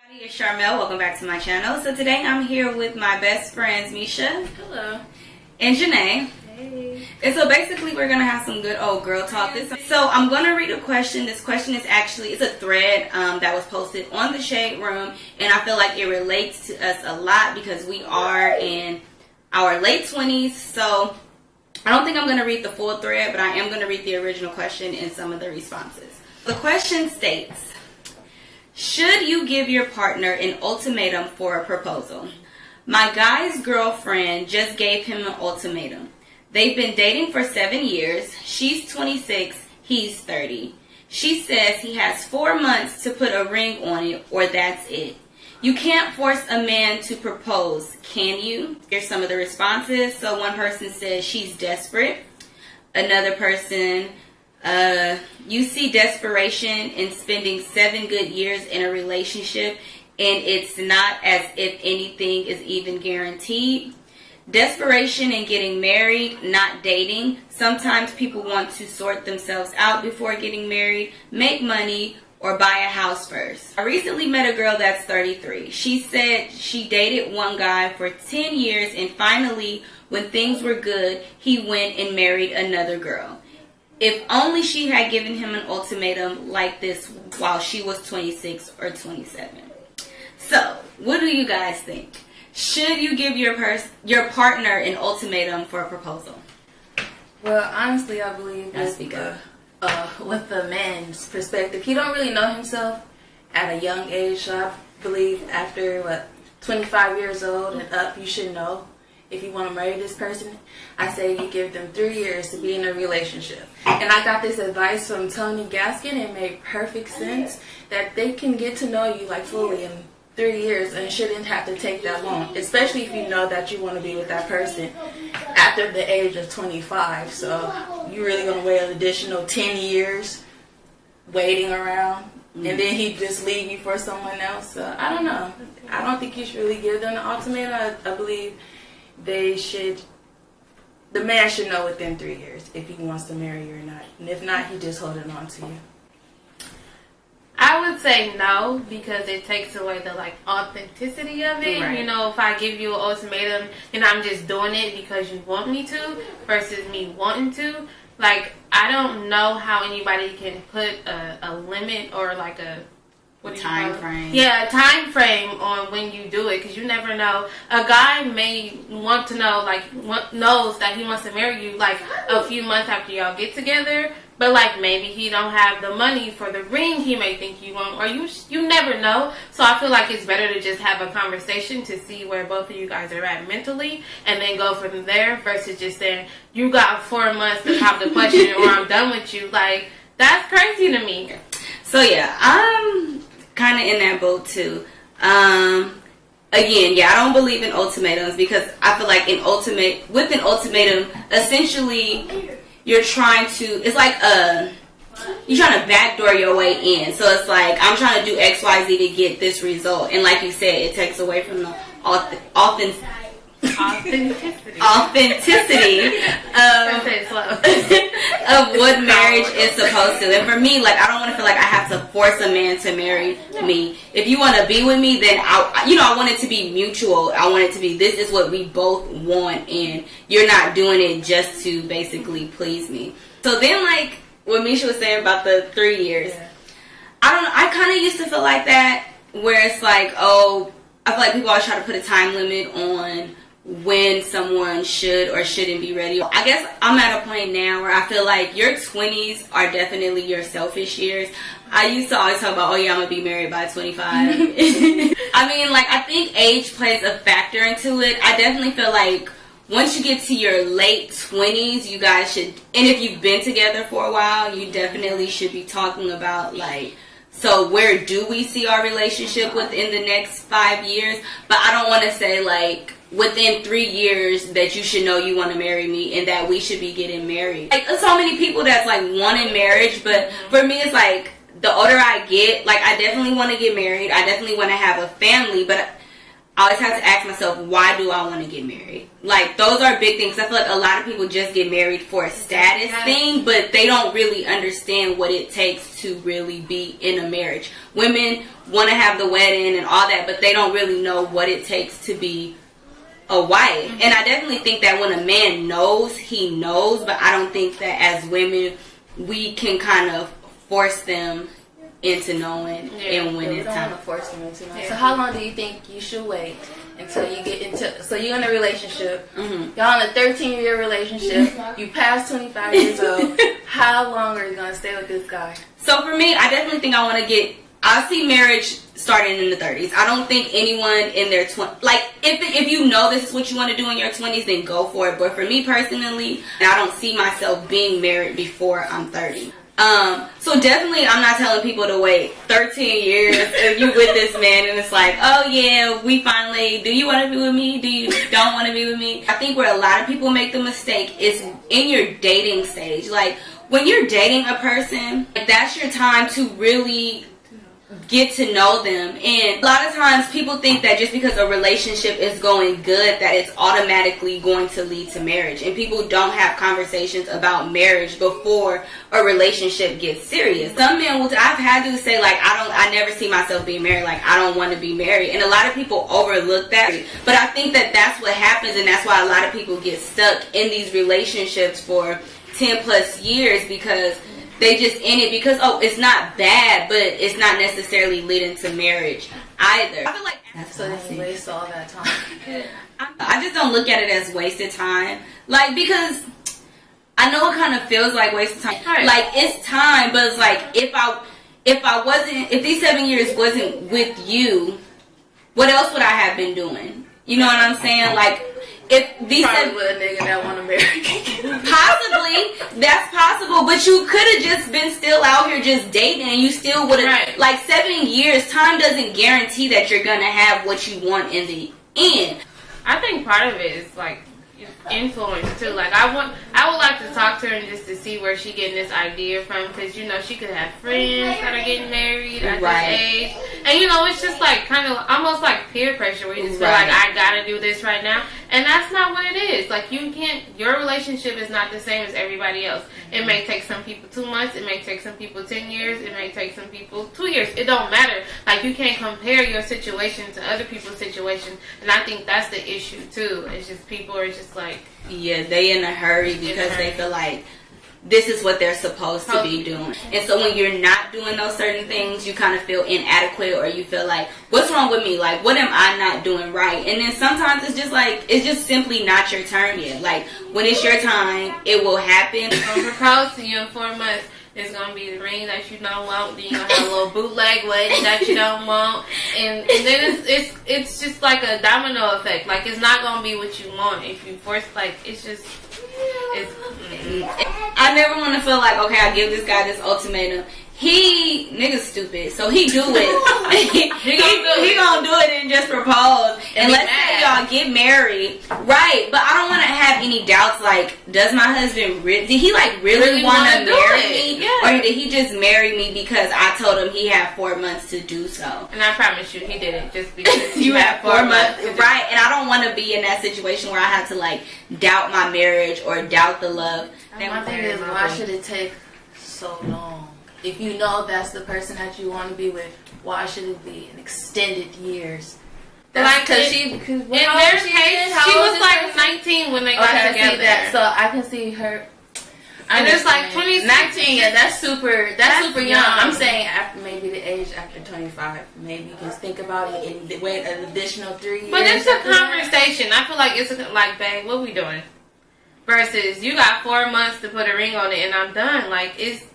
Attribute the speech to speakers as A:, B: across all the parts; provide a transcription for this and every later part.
A: It's Charmel. Welcome back to my channel. So today I'm here with my best friends Misha.
B: Hello.
A: And Janae.
B: Hey.
A: And so basically we're going to have some good old girl talk. So I'm going to read a question. This question is actually, it's a thread that was posted on the Shade Room. And I feel like it relates to us a lot because we are in our late 20s. So I don't think I'm going to read the full thread, but I am going to read the original question and some of the responses. The question states, should you give your partner an ultimatum for a proposal? My guy's girlfriend just gave him an ultimatum. They've been dating for 7 years. She's 26, he's 30. She says he has 4 months to put a ring on it or that's it. You can't force a man to propose, can you? Here's some of the responses. So one person says she's desperate. Another person, you see desperation in spending 7 good years in a relationship and it's not as if anything is even guaranteed. Desperation in getting married, not dating. Sometimes people want to sort themselves out before getting married, make money, or buy a house first. I recently met a girl that's 33. She said she dated one guy for 10 years and finally, when things were good, he went and married another girl. If only she had given him an ultimatum like this while she was 26 or 27. So, what do you guys think? Should you give your partner an ultimatum for a proposal?
B: Well, honestly, I believe with the man's perspective, he don't really know himself at a young age. So I believe after 25 years old and up, you should know. If you want to marry this person, I say you give them 3 years to be in a relationship. And I got this advice from Tony Gaskin. It made perfect sense that they can get to know you fully in 3 years and it shouldn't have to take that long. Especially if you know that you want to be with that person after the age of 25. So you're really going to wait an additional 10 years waiting around. And then he just leave you for someone else. So I don't know. I don't think you should really give them an ultimatum. I believe the man should know within 3 years if he wants to marry you or not. And if not, he just holding on to you.
C: I would say no, because it takes away the authenticity of it.
A: Right.
C: You know, if I give you an ultimatum and I'm just doing it because you want me to versus me wanting to, I don't know how anybody can put a limit or a
A: time frame.
C: Yeah, a time frame on when you do it, because you never know. A guy may want to know, knows that he wants to marry you a few months after y'all get together, but maybe he don't have the money for the ring he may think you want, or you never know. So I feel like it's better to just have a conversation to see where both of you guys are at mentally, and then go from there versus just saying you got 4 months to have the question or I'm done with you. That's crazy to me.
A: So yeah, I'm kind of in that boat too. Again, I don't believe in ultimatums because I feel like with an ultimatum, essentially you're trying to, it's you're trying to backdoor your way in. So it's I'm trying to do X, Y, Z to get this result. And like you said, it takes away from the authenticity of what marriage is supposed to. And for me, I don't want to feel like I have to force a man to marry me. If you want to be with me, then I want it to be mutual. I want it to be, this is what we both want, and you're not doing it just to basically please me. So then, what Misha was saying about the 3 years, I don't know, I kind of used to feel like that, where it's I feel like people always try to put a time limit on when someone should or shouldn't be ready. I guess I'm at a point now where I feel like your 20s are definitely your selfish years. I used to always talk about, I'm going to be married by 25. I mean, I think age plays a factor into it. I definitely feel like once you get to your late 20s, you guys should, and if you've been together for a while, you definitely should be talking about, so where do we see our relationship within the next 5 years? But I don't want to say, within 3 years that you should know you want to marry me and that we should be getting married. So many people that's wanting marriage, but for me it's the older I get, I definitely want to get married. I definitely want to have a family, but I always have to ask myself, why do I want to get married? Like, those are big things. I feel like a lot of people just get married for a status thing, but they don't really understand what it takes to really be in a marriage. Women want to have the wedding and all that, but they don't really know what it takes to be a wife. And I definitely think that when a man knows, he knows, but I don't think that as women, we can kind of force them into knowing and when it's time.
B: Want to force them into knowing. So how long do you think you should wait until you get into, so you're in a relationship, y'all in a 13-year relationship, you pass 25 years old, how long are you going to stay with this guy?
A: So for me, I definitely think I see marriage starting in the 30s. I don't think anyone in their 20s, like, if you know this is what you want to do in your 20s, then go for it. But for me personally, I don't see myself being married before I'm 30. So definitely I'm not telling people to wait 13 years if you with this man and it's like, oh yeah, we finally, do you want to be with me? Do you don't want to be with me? I think where a lot of people make the mistake is in your dating stage. Like, when you're dating a person, that's your time to really get to know them. And a lot of times people think that just because a relationship is going good, that it's automatically going to lead to marriage. And people don't have conversations about marriage before a relationship gets serious. Some men will, I've had to say, like, I never see myself being married. Like, I don't want to be married. And a lot of people overlook that. But I think that that's what happens, and that's why a lot of people get stuck in these relationships for 10 plus years, because they just in it because, oh, it's not bad, but it's not necessarily leading to marriage either. I feel like
B: so they waste all that time.
A: I just don't look at it as wasted time. Like, because I know it kind of feels like wasted time. Right. Like, it's time, but it's like, if these 7 years wasn't with you, what else would I have been doing? You know what I'm saying? Like, if these
B: probably with a nigga that want to marry.
A: Possibly, that's possible, but you could have just been still out here just dating, and you still would have, right. Like, 7 years, time doesn't guarantee that you're gonna have what you want in the end.
C: I think part of it is, like, influence too. Like, I would like to talk to her and just to see where she getting this idea from, because, you know, she could have friends that are getting married at this age, and, you know, it's just like kind of almost like peer pressure where you just feel like, I gotta do this right now, and that's not what it is. Like, you can't, your relationship is not the same as everybody else. It may take some people 2 months, it may take some people 10 years, it may take some people 2 years. It don't matter. Like, you can't compare your situation to other people's situation, and I think that's the issue too. It's just people are just like,
A: yeah, they in a hurry because they feel like this is what they're supposed to be doing. And so when you're not doing those certain things, you kind of feel inadequate, or you feel like, what's wrong with me? Like, what am I not doing right? And then sometimes it's just like, it's just simply not your turn yet. Like, when it's your time, it will happen.
C: I'm proposed to you in 4 months. It's going to be the ring that you don't want. Then you're going to have a little bootleg wedding that you don't want. And then it's just like a domino effect. Like, it's not going to be what you want if you force, like, it's just,
A: I never want to feel like, okay, I give this guy this ultimatum. Nigga's stupid, so he do it. he gonna do it and just propose. And let's say y'all get married, right? But I don't want to have any doubts. Like, does my husband did he like really want to marry me, or did he just marry me because I told him he had 4 months to do so?
C: And I promise you, he did it just because
A: you had 4 months, right? And I don't want to be in that situation where I have to like doubt my marriage or doubt the love.
B: My thing is, why should it take so long? If you know that's the person that you want to be with, why should it be an extended years?
C: Like, because she was like 19 when they got together.
B: So I can see her.
C: And it's like 26.
B: 19, yeah, that's super young. I'm saying after maybe the age after 25, maybe you can think about it and wait an additional 3 years.
C: But it's a conversation. I feel like it's like, babe, what we doing? Versus you got 4 months to put a ring on it and I'm done. Like, it's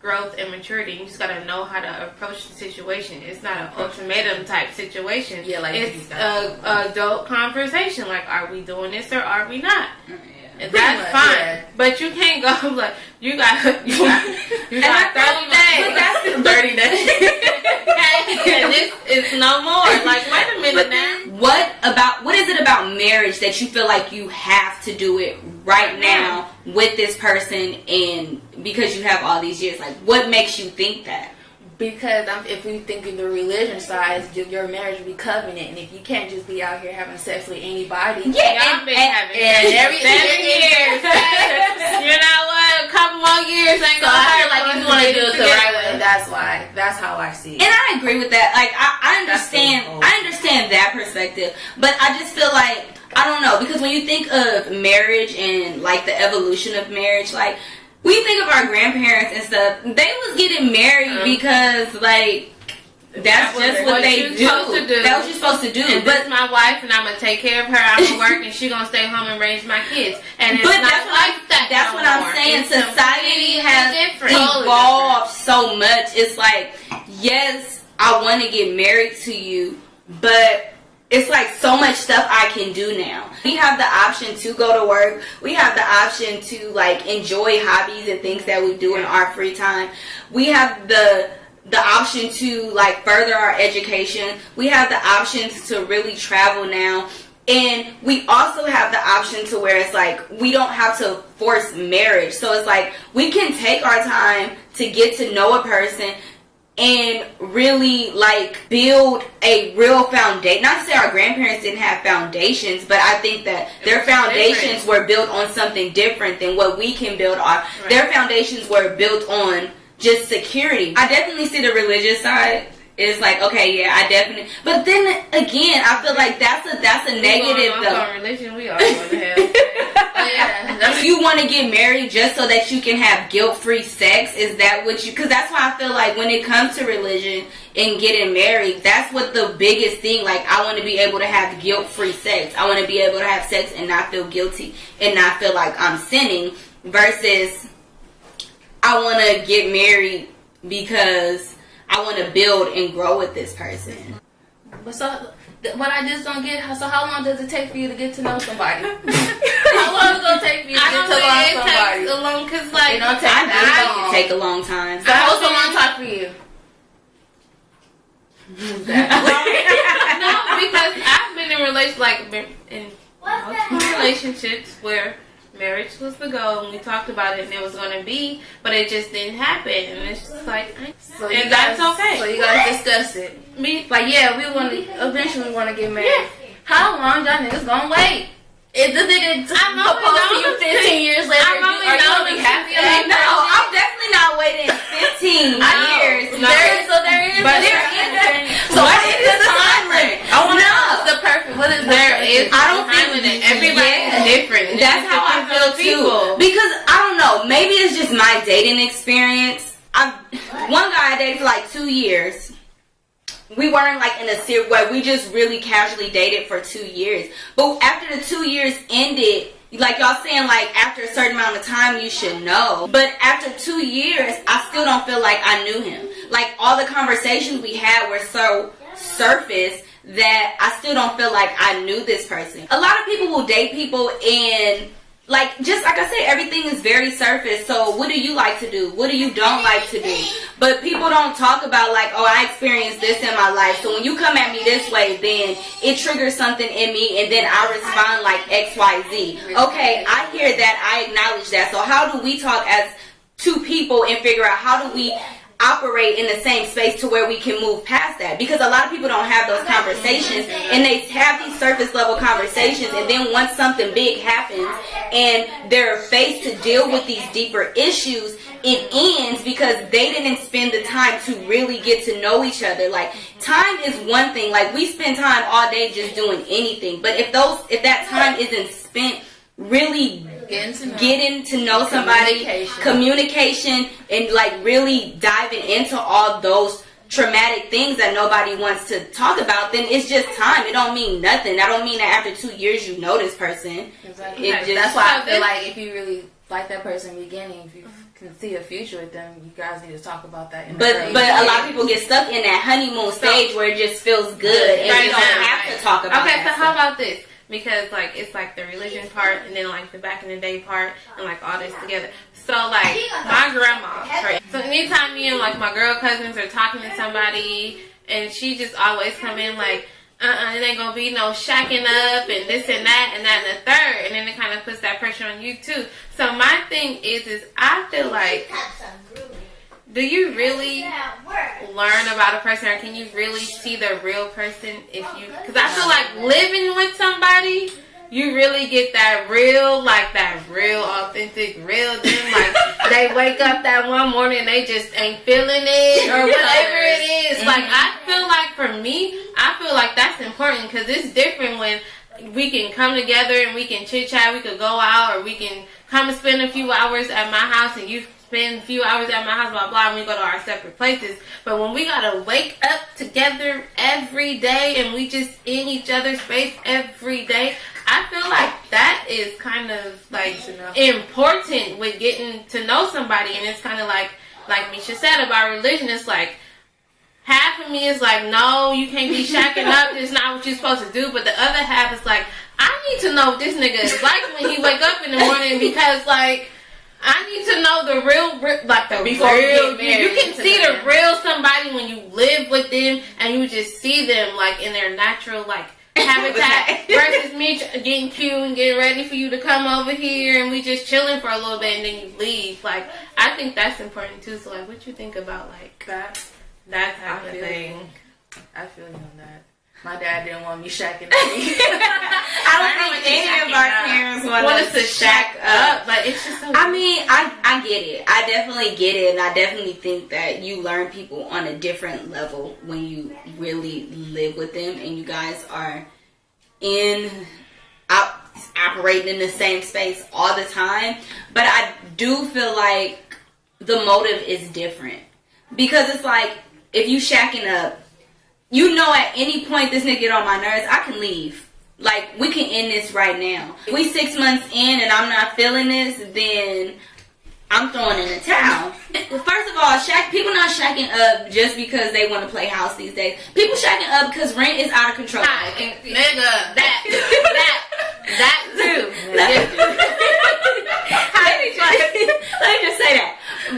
C: growth and maturity. You just gotta know how to approach the situation. It's not an ultimatum type situation.
B: Yeah, like
C: it's a adult conversation. Like, are we doing this or are we not? And that's fine. Yeah. But you can't go like you got 30 days.
B: That's 30 days.
C: And this is no more. Like, wait a minute now.
A: What is it about marriage that you feel like you have to do it right now with this person, and because you have all these years? Like, what makes you think that?
B: Because if we think of the religion side, your marriage will be covenant, and if you can't just be out here having sex with anybody,
C: y'all been having every 7 years. You know what? A couple more years ain't gonna hurt.
B: Like if you want to do it the right way, that's how I see it.
A: And I agree with that. Like I understand that perspective, but I just feel like I don't know, because when you think of marriage and like the evolution of marriage, like. We think of our grandparents and stuff. They was getting married because, like, that's just what they do. That's what you're supposed to do.
C: And but my wife, and I'm gonna take care of her. I'm gonna work, and she's gonna stay home and raise my kids. And it's not like that.
A: That's what I'm saying. Society has evolved so much. It's like, yes, I want to get married to you, but. It's like so much stuff I can do now. We have the option to go to work. We have the option to like enjoy hobbies and things that we do in our free time. We have the option to like further our education. We have the options to really travel now. And we also have the option to where it's like we don't have to force marriage. So it's like we can take our time to get to know a person and really like build a real foundation. Not to say our grandparents didn't have foundations, but I think that their foundations were built on something different than what we can build on. Right. Their foundations were built on just security. I definitely see the religious side. It's like, okay, yeah, I definitely. But then again, I feel like that's a negative though.
C: Religion, we all going to hell.
A: Yeah. You want to get married just so that you can have guilt-free sex? Is that what you? Because that's why I feel like when it comes to religion and getting married, that's what the biggest thing. Like, I want to be able to have guilt-free sex. I want to be able to have sex and not feel guilty and not feel like I'm sinning. Versus, I want to get married because I want to build and grow with this person.
B: But so, what I just don't get, so how long does it take for you to get to know somebody? How long is it going to take for you to get to know somebody?
C: Takes a long, because like,
A: it don't take it take a long time.
B: So what's a long time for you?
C: No, because I've been in multiple relationships where marriage was the goal, and we talked about it, and it was going to be, but it just didn't happen, and it's just like, and that's okay.
B: So you guys discuss it. Like, yeah, we want to eventually want to get married. Yeah. How long y'all niggas gonna wait? If this nigga proposed to you 15 years later, are you gonna be happy?
A: No, I'm definitely not waiting 15 years.
B: There is.
A: So what is the time limit?
B: I want to know the perfect. What is
C: there is?
A: I don't think
C: everybody's different.
A: That's how I feel too. Because I don't know. Maybe it's just my dating experience. One guy I dated for like 2 years. We weren't like in a series where we just really casually dated for 2 years. But after the 2 years ended, like y'all saying, like after a certain amount of time you should know. But after 2 years, I still don't feel like I knew him. Like all the conversations we had were so surface that I still don't feel like I knew this person. A lot of people will date people and like, just like I said, everything is very surface. So what do you like to do? What do you don't like to do? But people don't talk about like, oh, I experienced this in my life. So when you come at me this way, then it triggers something in me and then I respond like X, Y, Z. Okay, I hear that. I acknowledge that. So how do we talk as two people and figure out how do we operate in the same space to where we can move past that? Because a lot of people don't have those conversations and they have these surface level conversations, and then once something big happens and they're faced to deal with these deeper issues, it ends because they didn't spend the time to really get to know each other. Like, time is one thing. Like, we spend time all day just doing anything, but if that time isn't spent really getting to know somebody, communication, and like really diving into all those traumatic things that nobody wants to talk about, then it's just time. It don't mean nothing. That don't mean that after 2 years you know this person.
B: Exactly. That's why I feel like if you really like that person in the beginning, if you can see a future with them, you guys need to talk about that.
A: But a lot of people get stuck in that honeymoon stage where it just feels good and you don't have to talk about it.
C: Okay, so how about this? Because, like, it's, like, the religion part and then, like, the back in the day part and, like, all this together. So, like, my grandma, right? So, anytime me and, like, my girl cousins are talking to somebody and she just always come in, like, it ain't gonna be no shacking up and this and that and the third. And then it kind of puts that pressure on you, too. So, my thing is I feel like do you really learn about a person, or can you really see the real person if you? Because I feel like living with somebody, you really get that real, authentic, real them. Like, they wake up that one morning, they just ain't feeling it, or whatever it is. Like, I feel like for me, I feel like that's important, because it's different when we can come together and we can chit chat, we could go out, or we can come and spend a few hours at my house and you spend a few hours at my house, blah, blah, and we go to our separate places. But when we gotta wake up together every day and we just in each other's space every day, I feel like that is kind of like important with getting to know somebody. And it's kind of like Misha said about religion, it's like, half of me is like, no, you can't be shacking up. It's not what you're supposed to do. But the other half is like, I need to know what this nigga is like when he wake up in the morning, because, like, I need to know the real, like, the
B: before
C: real. You can see the real somebody when you live with them and you just see them, like, in their natural, like, habitat versus me getting cute and getting ready for you to come over here and we just chilling for a little bit and then you leave. Like, I think that's important, too. So, like, what you think about, like, that type of thing?
B: I feel you on that. My dad didn't want me shacking up.
A: I don't think any of our parents want us to shack up.
C: But it's just so
A: I mean, I get it. I definitely get it. And I definitely think that you learn people on a different level when you really live with them and you guys are operating in the same space all the time. But I do feel like the motive is different. Because it's like, if you shacking up, you know at any point this nigga get on my nerves, I can leave. Like, we can end this right now. If we 6 months in and I'm not feeling this, then I'm throwing in the towel. First of all, people not shacking up just because they want to play house these days. People shacking up because rent is out of control.
C: Nigga, that too.
A: Let me just say that.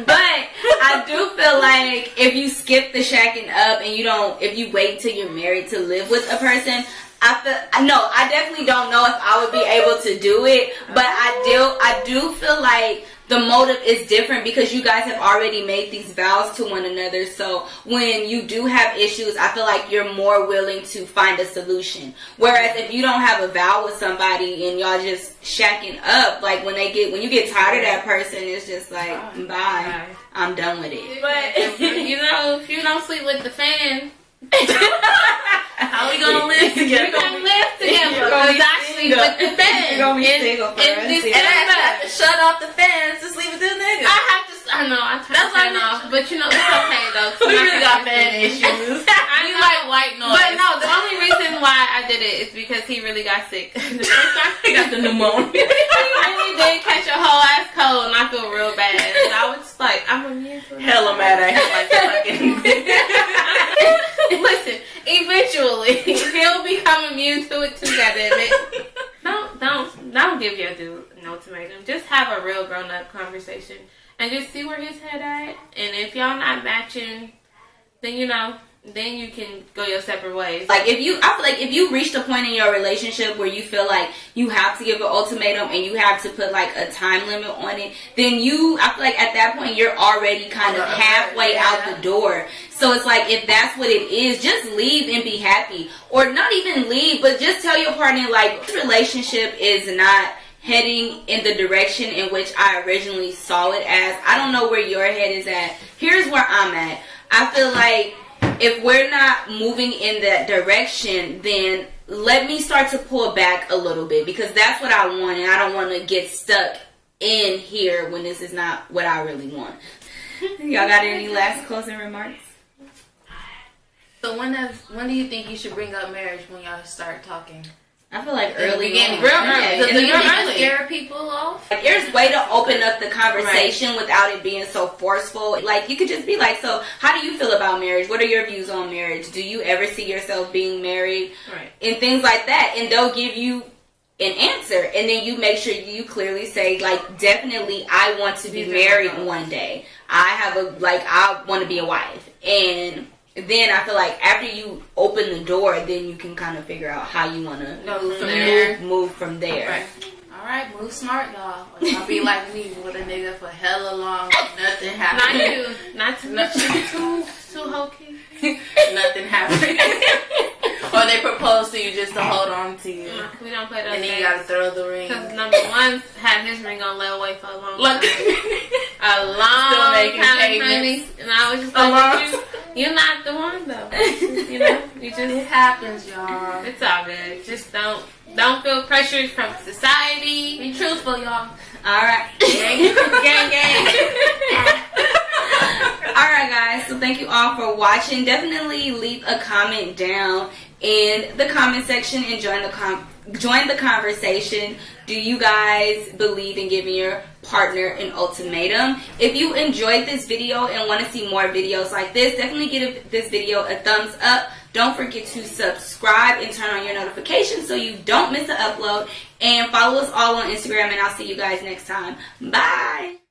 A: But I do feel like if you skip the shacking up and if you wait till you're married to live with a person, I definitely don't know if I would be able to do it. But I do feel like the motive is different because you guys have already made these vows to one another. So when you do have issues, I feel like you're more willing to find a solution. Whereas if you don't have a vow with somebody and y'all just shacking up, like when you get tired of that person, it's just like, bye. I'm done with it.
C: But if you don't sleep with the fan,
B: how we gonna live together?
C: We're gonna live together. Because I sleep with the fan.
A: You're gonna be single for
B: and I have to shut off the fans to sleep with this nigga.
C: I know, I turn the fan off. But it's okay though.
B: We really got fan issues. We like white noise.
C: But no, the only reason why I did it is because he really got sick. The first time
B: he got the pneumonia.
C: He really did catch a whole ass cold and I feel real bad. And I was like, I'm immune to it.
B: Hella mad at him like fucking.
C: Listen, eventually he'll become immune to it too, goddammit. Don't give your dude an ultimatum. Just have a real grown up conversation and just see where his head at. And if y'all not matching, then then you can go your separate ways.
A: Like I feel like if you reach the point in your relationship where you feel like you have to give an ultimatum and you have to put like a time limit on it, then I feel like at that point you're already kind of halfway out the door. So it's like, if that's what it is, just leave and be happy. Or not even leave, but just tell your partner, like, this relationship is not heading in the direction in which I originally saw it as. I don't know where your head is at. Here's where I'm at. I feel like if we're not moving in that direction, then let me start to pull back a little bit, because that's what I want, and I don't want to get stuck in here when this is not what I really want. Y'all got any last closing remarks?
B: So when do you think you should bring up marriage when y'all start talking?
A: I feel like early on.
C: Real early.
B: Does it scare people off?
A: Like, there's a way to open up the conversation without it being so forceful. Like, you could just be like, so how do you feel about marriage? What are your views on marriage? Do you ever see yourself being married?
C: Right.
A: And things like that. And they'll give you an answer. And then you make sure you clearly say, like, definitely I want to be married one day. I want to be a wife. And then I feel like after you open the door, then you can kind of figure out how you want to move from there.
B: All Alright, move smart, y'all. Or y'all be like me with a nigga for hella long. Nothing happened.
C: Not you. Not too hokey.
B: Nothing happened. Or they propose to you just to hold on to you.
C: We don't play those
B: and then
C: games.
B: you gotta throw the ring.
C: Because number one had his ring on layaway for a long time. A long
B: Still making
C: time,
B: payments.
C: honey. And I was just like, you're not the one though. You know, you just
B: It happens, y'all.
C: it's all good. Just don't feel pressures from society.
B: Be truthful, y'all.
A: Alright.
C: Gang, gang.
A: Alright guys, so thank you all for watching. Definitely leave a comment down in the comment section and join the conversation. Do you guys believe in giving your partner an ultimatum? If you enjoyed this video and want to see more videos like this, definitely give this video a thumbs up. Don't forget to subscribe and turn on your notifications so you don't miss an upload. And follow us all on Instagram, and I'll see you guys next time. Bye!